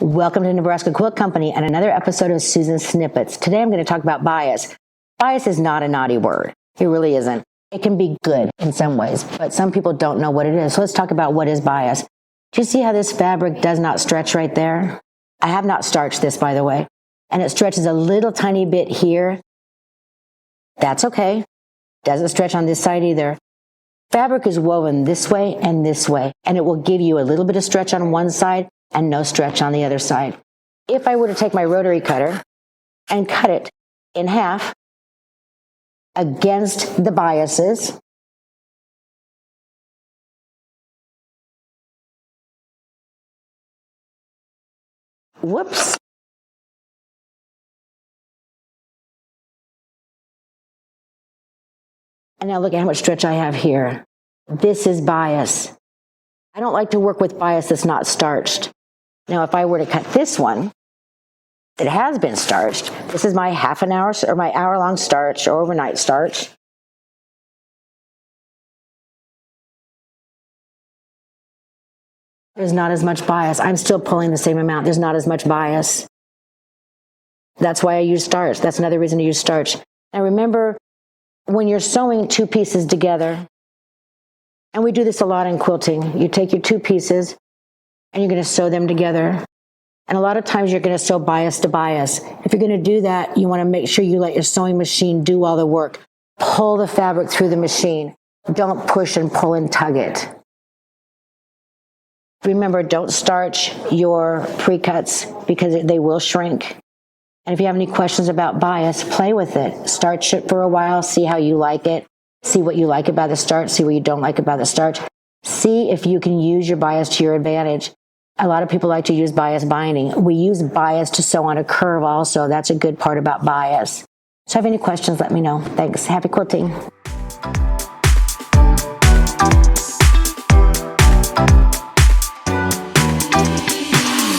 Welcome to Nebraska Quilt Company and another episode of Susan's Snippets. Today I'm going to talk about bias. Bias is not a naughty word. It really isn't. It can be good in some ways, but some people don't know what it is. So let's talk about what is bias. Do you see how this fabric does not stretch right there? I have not starched this, by the way, and it stretches a little tiny bit here. That's okay. Doesn't stretch on this side either. Fabric is woven this way, and it will give you a little bit of stretch on one side and no stretch on the other side. If I were to take my rotary cutter and cut it in half against the biases, whoops. And now look at how much stretch I have here. This is bias. I don't like to work with bias that's not starched. Now, if I were to cut this one that has been starched, this is my half an hour or my hour-long starch or overnight starch. There's not as much bias. I'm still pulling the same amount. There's not as much bias. That's why I use starch. That's another reason to use starch. Now, remember, when you're sewing two pieces together, and we do this a lot in quilting, you take your two pieces and you're going to sew them together. And a lot of times you're going to sew bias to bias. If you're going to do that, you want to make sure you let your sewing machine do all the work. Pull the fabric through the machine. Don't push and pull and tug it. Remember, don't starch your pre-cuts because they will shrink. And if you have any questions about bias, play with it. Starch it for a while, see how you like it. See what you like about the starch, see what you don't like about the starch. See if you can use your bias to your advantage. A lot of people like to use bias binding. We use bias to sew on a curve also. That's a good part about bias. So if you have any questions, let me know. Thanks. Happy quilting.